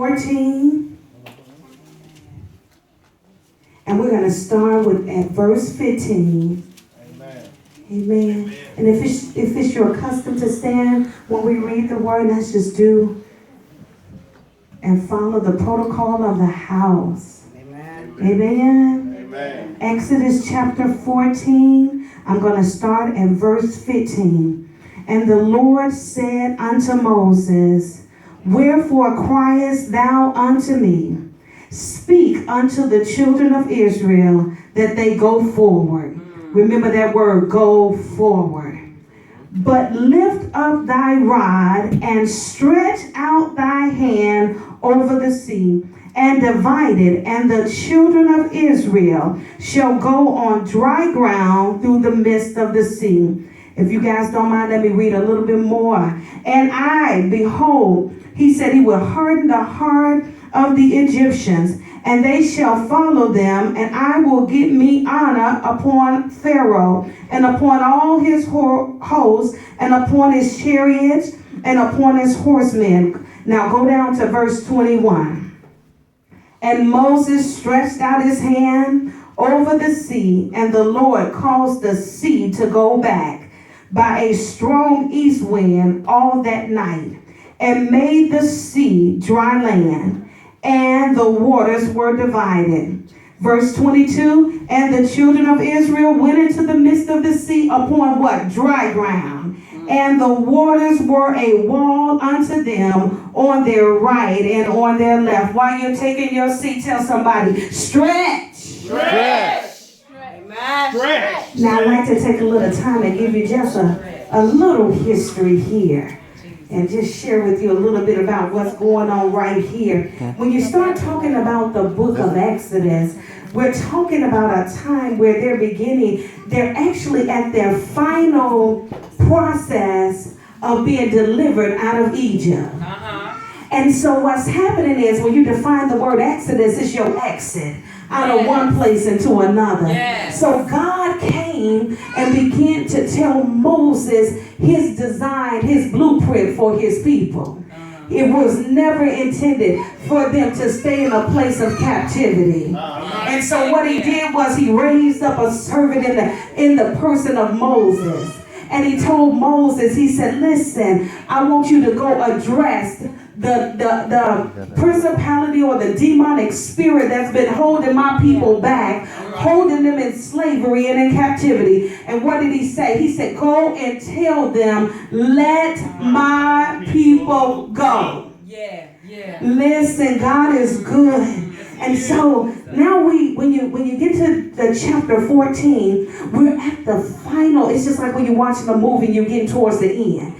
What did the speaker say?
14. And we're going to start at verse 15. Amen. Amen. And if it's your custom to stand when we read the word, let's just do and follow the protocol of the house. Amen. Amen. Amen. Exodus chapter 14. I'm going to start at verse 15. And the Lord said unto Moses, Wherefore criest thou unto me? Speak unto the children of Israel that they go forward. Remember that word, go forward. But lift up thy rod and stretch out thy hand over the sea and divide it, and the children of Israel shall go on dry ground through the midst of the sea. If you guys don't mind, let me read a little bit more. And I, behold, he said he will harden the heart of the Egyptians, and they shall follow them, and I will give me honor upon Pharaoh, and upon all his hosts, and upon his chariots, and upon his horsemen. Now go down to verse 21. And Moses stretched out his hand over the sea, and the Lord caused the sea to go back by a strong east wind all that night, and made the sea dry land, and the waters were divided. Verse 22, and the children of Israel went into the midst of the sea upon what? Dry ground. And the waters were a wall unto them on their right and on their left. While you're taking your seat, tell somebody, stretch. Stretch. Stretch. Now I'd like to take a little time and give you just a little history here, and just share with you a little bit about what's going on right here. When you start talking about the book of Exodus, we're talking about a time where they're actually at their final process of being delivered out of Egypt. And so what's happening is, when you define the word Exodus, it's your exit out of one place into another. Yes. So God came and began to tell Moses his design, his blueprint for his people. It was never intended for them to stay in a place of captivity. And so what he did was he raised up a servant in the person of Moses. And he told Moses, he said, listen, I want you to go address the principality or the demonic spirit that's been holding my people back, holding them in slavery and in captivity. And what did he say? He said, go and tell them, let my people go. Yeah. Listen, God is good. And so now when you get to the chapter 14, we're at the final. It's just like when you're watching a movie, you're getting towards the end.